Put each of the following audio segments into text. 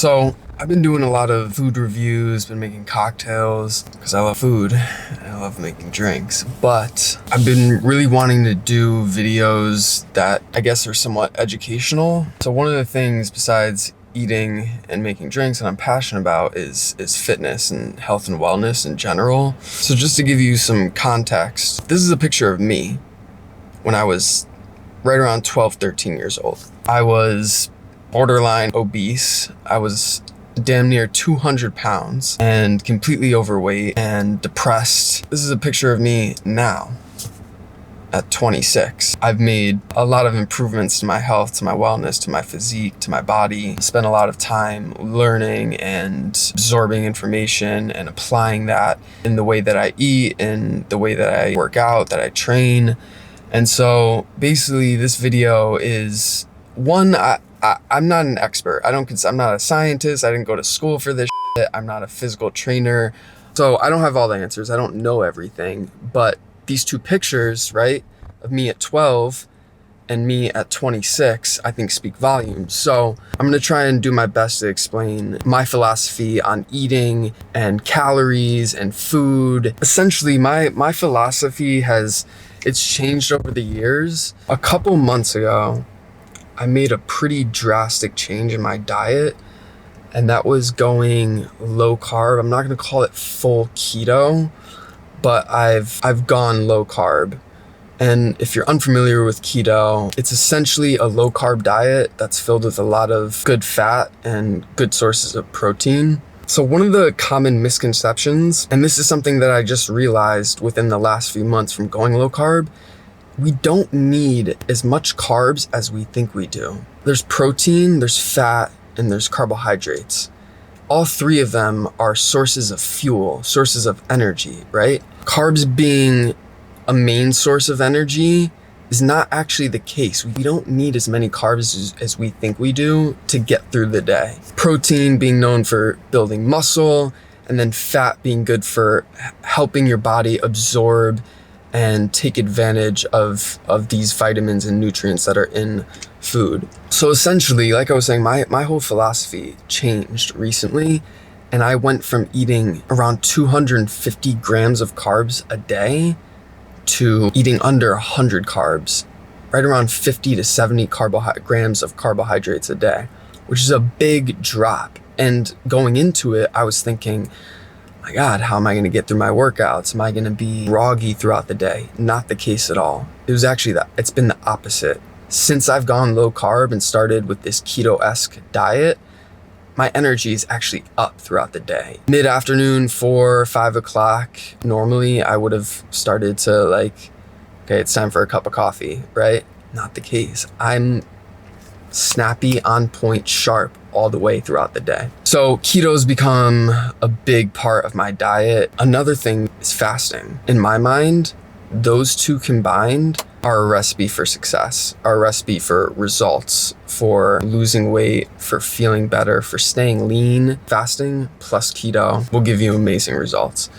So I've been doing a lot of food reviews, been making cocktails because I love food and I love making drinks, but I've been really wanting to do videos that I guess are somewhat educational. So one of the things besides eating and making drinks that I'm passionate about is fitness and health and wellness in general. So just to give you some context, this is a picture of me when I was right around 12, 13 years old. I was borderline obese. I was damn near 200 pounds and completely overweight and depressed. This is a picture of me now at 26. I've made a lot of improvements to my health, to my wellness, to my physique, to my body. Spent a lot of time learning and absorbing information and applying that in the way that I eat, in the way that I work out, that I train. And so basically this video is one, I'm not an expert. I'm not a scientist. I didn't go to school for this shit. I'm not a physical trainer. So I don't have all the answers. I don't know everything, but these two pictures, right, of me at 12 and me at 26, I think speak volumes. So I'm gonna try and do my best to explain my philosophy on eating and calories and food. Essentially, my philosophy it's changed over the years. A couple months ago, I made a pretty drastic change in my diet, and that was going low carb. I'm not gonna call it full keto, but I've gone low carb. And if you're unfamiliar with keto, it's essentially a low carb diet that's filled with a lot of good fat and good sources of protein. So one of the common misconceptions, and this is something that I just realized within the last few months from going low carb, we don't need as much carbs as we think we do. There's protein, there's fat, and there's carbohydrates. All three of them are sources of fuel, sources of energy, right? Carbs being a main source of energy is not actually the case. We don't need as many carbs as we think we do to get through the day. Protein being known for building muscle, and then fat being good for helping your body absorb and take advantage of these vitamins and nutrients that are in food. So essentially, like I was saying, my whole philosophy changed recently, and I went from eating around 250 grams of carbs a day to eating under 100 carbs, right around 50 to 70 grams of carbohydrates a day, which is a big drop. And going into it, I was thinking, my God, how am I going to get through my workouts? Am I going to be groggy throughout the day? Not the case at all. It was actually it's been the opposite. Since I've gone low carb and started with this keto-esque diet, my energy is actually up throughout the day. Mid-afternoon, 4, 5 o'clock, normally I would have started to okay, it's time for a cup of coffee, right? Not the case. I'm snappy, on point, sharp all the way throughout the day. So keto's become a big part of my diet. Another thing is fasting. In my mind, those two combined are a recipe for success, are a recipe for results, for losing weight, for feeling better, for staying lean. Fasting plus keto will give you amazing results.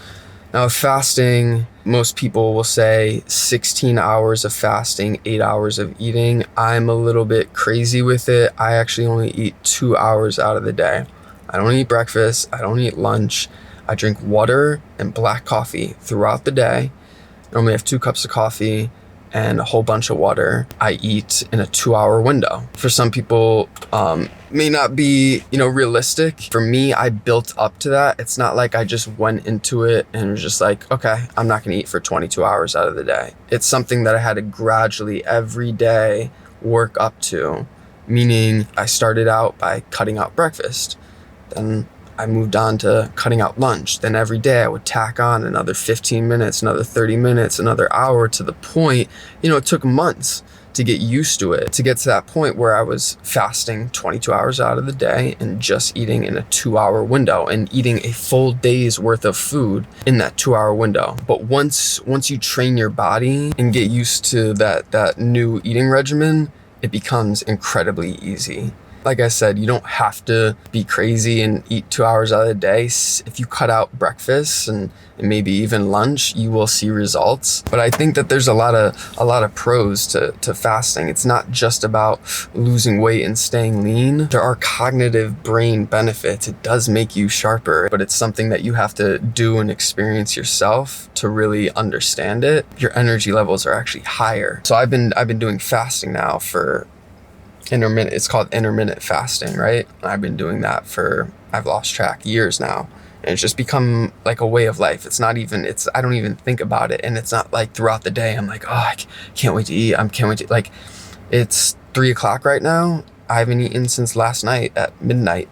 Now, fasting, most people will say 16 hours of fasting, 8 hours of eating. I'm a little bit crazy with it. I actually only eat 2 hours out of the day. I don't eat breakfast. I don't eat lunch. I drink water and black coffee throughout the day. I normally have 2 cups of coffee and a whole bunch of water. I eat in a 2-hour window. For some people, may not be, realistic. For me, I built up to that. It's not like I just went into it and was just like, okay, I'm not gonna eat for 22 hours out of the day. It's something that I had to gradually every day work up to, meaning I started out by cutting out breakfast. Then I moved on to cutting out lunch. Then every day I would tack on another 15 minutes, another 30 minutes, another hour, to the point, it took months to get used to it, to get to that point where I was fasting 22 hours out of the day and just eating in a 2-hour window and eating a full day's worth of food in that 2-hour window. But once you train your body and get used to that new eating regimen, it becomes incredibly easy. Like I said, you don't have to be crazy and eat 2 hours out of the day. If you cut out breakfast and maybe even lunch, you will see results. But I think that there's a lot of pros to fasting. It's not just about losing weight and staying lean. There are cognitive brain benefits. It does make you sharper, but it's something that you have to do and experience yourself to really understand it. Your energy levels are actually higher. So I've been doing fasting now for intermittent. It's called intermittent fasting, right? I've been doing that for, I've lost track, years now. And it's just become like a way of life. I don't even think about it. And it's not like throughout the day, I'm like, oh, I can't wait to eat. Like, it's 3 o'clock right now. I haven't eaten since last night at midnight.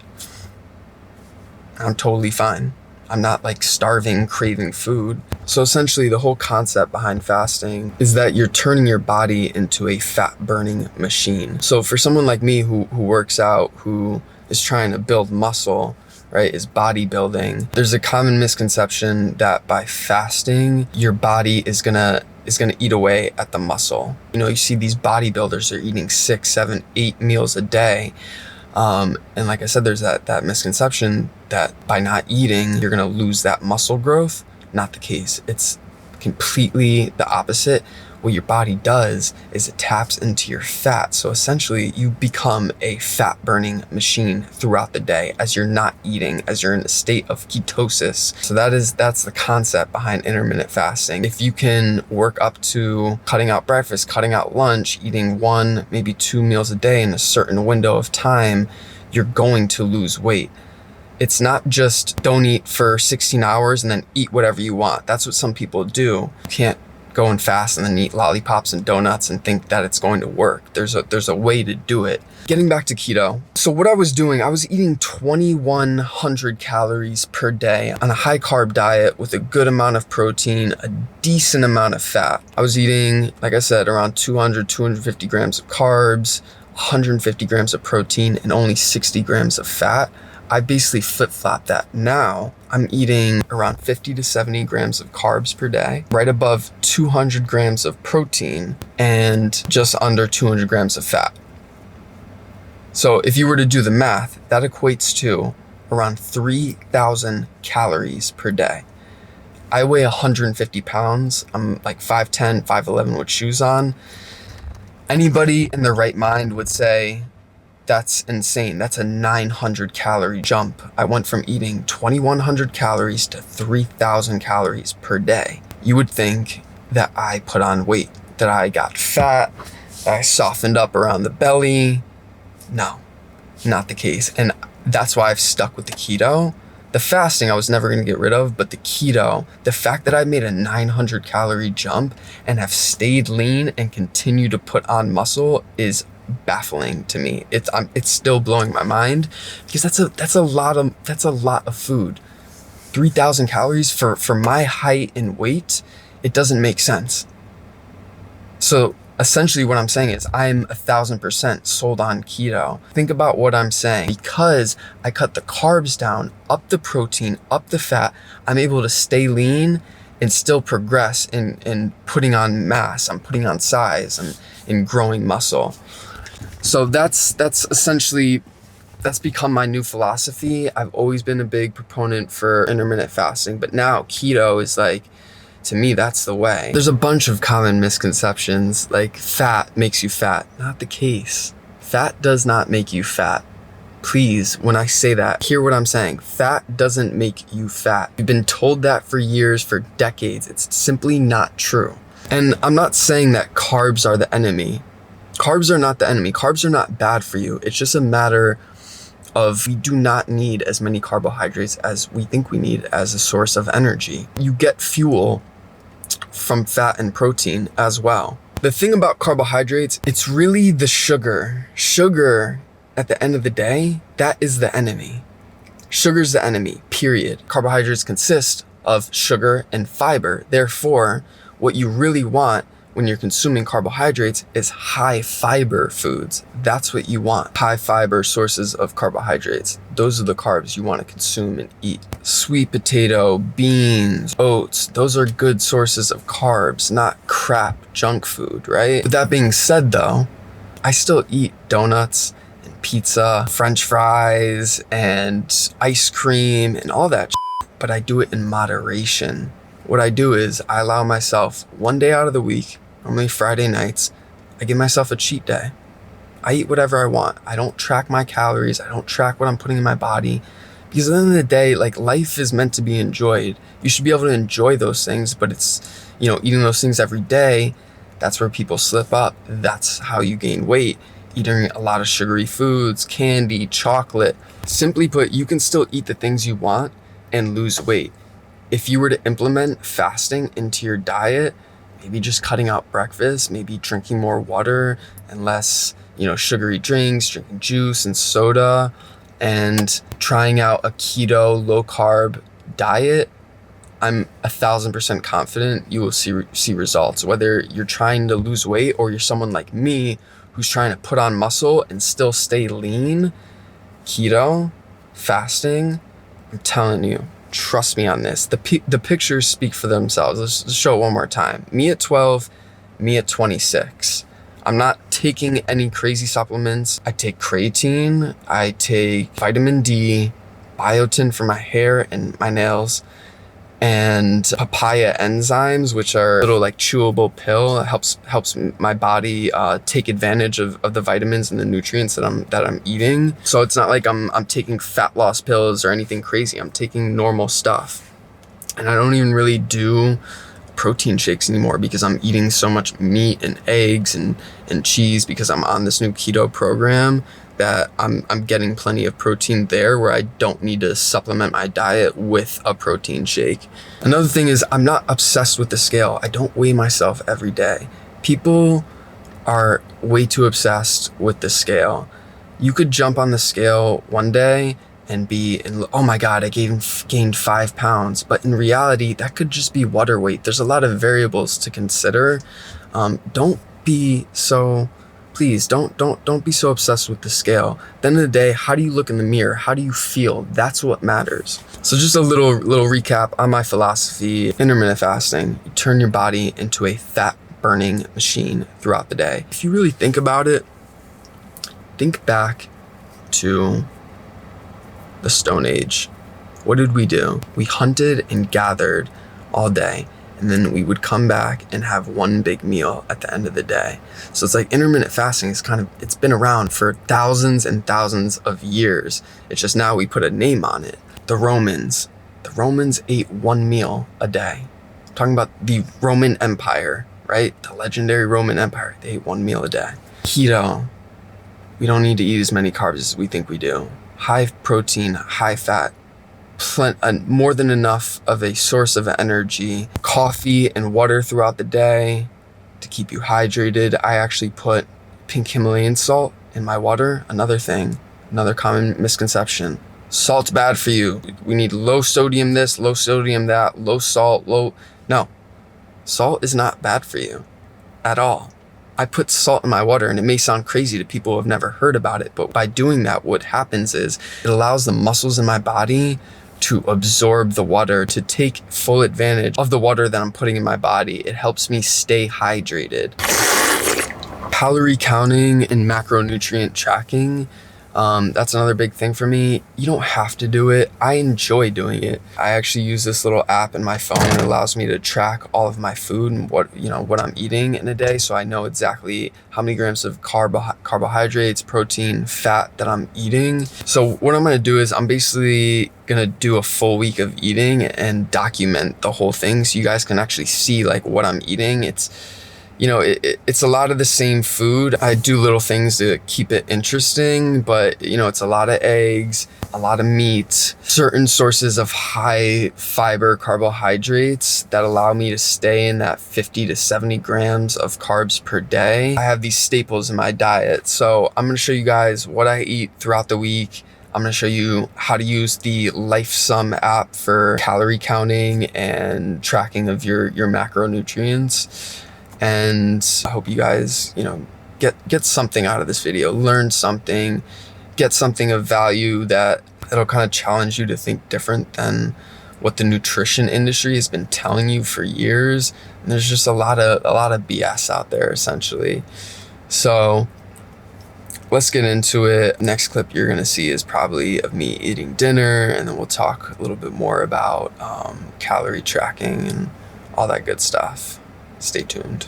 I'm totally fine. I'm not like starving, craving food. So essentially the whole concept behind fasting is that you're turning your body into a fat burning machine. So for someone like me who works out, who is trying to build muscle, right, is bodybuilding, there's a common misconception that by fasting, your body is gonna eat away at the muscle. You know, you see these bodybuilders are eating 6, 7, 8 meals a day. And like I said, there's that misconception that by not eating, you're gonna lose that muscle growth. Not the case. It's completely the opposite. What your body does is it taps into your fat. So essentially you become a fat burning machine throughout the day as you're not eating, as you're in a state of ketosis. So that's the concept behind intermittent fasting. If you can work up to cutting out breakfast, cutting out lunch, eating 1, maybe 2 meals a day in a certain window of time, you're going to lose weight. It's not just don't eat for 16 hours and then eat whatever you want. That's what some people do. You can't go and fast and then eat lollipops and donuts and think that it's going to work. There's a way to do it. Getting back to keto. So what I was doing, I was eating 2,100 calories per day on a high carb diet with a good amount of protein, a decent amount of fat. I was eating, like I said, around 250 grams of carbs, 150 grams of protein, and only 60 grams of fat. I basically flip-flopped that. Now I'm eating around 50 to 70 grams of carbs per day, right above 200 grams of protein, and just under 200 grams of fat. So if you were to do the math, that equates to around 3,000 calories per day. I weigh 150 pounds. I'm like 5'10", 5'11" with shoes on. Anybody in their right mind would say, that's insane. That's a 900 calorie jump. I went from eating 2,100 calories to 3,000 calories per day. You would think that I put on weight, that I got fat, that I softened up around the belly. No, not the case. And that's why I've stuck with the keto. The fasting I was never gonna get rid of, but the keto, the fact that I made a 900 calorie jump and have stayed lean and continue to put on muscle is baffling to me. It's still blowing my mind because that's a lot of food. 3,000 calories for my height and weight, it doesn't make sense. So essentially what I'm saying is I'm 1,000% sold on keto. Think about what I'm saying. Because I cut the carbs down, up the protein, up the fat, I'm able to stay lean and still progress in putting on mass. I'm putting on size and in growing muscle. So that's become my new philosophy. I've always been a big proponent for intermittent fasting, but now keto is like, to me, that's the way. There's a bunch of common misconceptions, like fat makes you fat. Not the case. Fat does not make you fat. Please, when I say that, hear what I'm saying. Fat doesn't make you fat. You've been told that for years, for decades. It's simply not true. And I'm not saying that carbs are the enemy. Carbs are not the enemy. Carbs are not bad for you. It's just a matter of we do not need as many carbohydrates as we think we need as a source of energy. You get fuel from fat and protein as well. The thing about carbohydrates, it's really the sugar. Sugar, at the end of the day, that is the enemy. Sugar's the enemy, period. Carbohydrates consist of sugar and fiber. Therefore, what you really want when you're consuming carbohydrates is high fiber foods. That's what you want. High fiber sources of carbohydrates. Those are the carbs you want to consume and eat. Sweet potato, beans, oats, those are good sources of carbs, not crap junk food, right? With that being said though, I still eat donuts and pizza, French fries, and ice cream and all that shit, but I do it in moderation. What I do is I allow myself one day out of the week, normally Friday nights, I give myself a cheat day. I eat whatever I want. I don't track my calories. I don't track what I'm putting in my body. Because at the end of the day, like, life is meant to be enjoyed. You should be able to enjoy those things, but it's, eating those things every day, that's where people slip up. That's how you gain weight. Eating a lot of sugary foods, candy, chocolate. Simply put, you can still eat the things you want and lose weight. If you were to implement fasting into your diet, maybe just cutting out breakfast, maybe drinking more water and less, sugary drinks, drinking juice and soda, and trying out a keto, low carb diet, I'm 1,000% confident you will see results. Whether you're trying to lose weight or you're someone like me who's trying to put on muscle and still stay lean, keto, fasting, I'm telling you, trust me on this. The pictures speak for themselves. Let's show it one more time. Me at 12, me at 26. I'm not taking any crazy supplements. I take creatine, I take vitamin D, biotin for my hair and my nails, and papaya enzymes, which are a little like chewable pill. It helps my body take advantage of the vitamins and the nutrients that I'm eating. So it's not like I'm taking fat loss pills or anything crazy. I'm taking normal stuff. And I don't even really do protein shakes anymore because I'm eating so much meat and eggs and cheese because I'm on this new keto program that I'm getting plenty of protein there where I don't need to supplement my diet with a protein shake. Another thing is I'm not obsessed with the scale. I don't weigh myself every day. People are way too obsessed with the scale. You could jump on the scale one day and oh my God, I gained 5 pounds. But in reality, that could just be water weight. There's a lot of variables to consider. Please don't be so obsessed with the scale. At the end of the day, how do you look in the mirror? How do you feel? That's what matters. So just a little recap on my philosophy. Intermittent fasting, you turn your body into a fat burning machine throughout the day. If you really think about it, think back to the Stone Age. What did we do? We hunted and gathered all day, and then we would come back and have one big meal at the end of the day. So it's like intermittent fasting is it's been around for thousands and thousands of years. It's just now we put a name on it. The Romans ate one meal a day. I'm talking about the Roman Empire, right? The legendary Roman Empire. They ate one meal a day. Keto, we don't need to eat as many carbs as we think we do. High protein, high fat, more than enough of a source of energy. Coffee and water throughout the day to keep you hydrated. I actually put pink Himalayan salt in my water. Another common misconception. Salt's bad for you. We need low sodium this, low sodium that, low salt, No, salt is not bad for you at all. I put salt in my water, and it may sound crazy to people who have never heard about it, but by doing that, what happens is it allows the muscles in my body to absorb the water, to take full advantage of the water that I'm putting in my body. It helps me stay hydrated. Calorie counting and macronutrient tracking, that's another big thing for me. You don't have to do it. I enjoy doing it. I actually use this little app in my phone. It allows me to track all of my food and what I'm eating in a day, so I know exactly how many grams of carbohydrates, protein, fat that I'm eating. So what I'm gonna do is I'm basically gonna do a full week of eating and document the whole thing so you guys can actually see like what I'm eating. It's a lot of the same food. I do little things to keep it interesting, but it's a lot of eggs, a lot of meat, certain sources of high fiber carbohydrates that allow me to stay in that 50 to 70 grams of carbs per day. I have these staples in my diet. So I'm gonna show you guys what I eat throughout the week. I'm gonna show you how to use the LifeSum app for calorie counting and tracking of your macronutrients. And I hope you guys, get something out of this video, learn something, get something of value that'll kind of challenge you to think different than what the nutrition industry has been telling you for years. And there's just a lot of BS out there, essentially. So let's get into it. Next clip you're gonna see is probably of me eating dinner, and then we'll talk a little bit more about calorie tracking and all that good stuff. Stay tuned.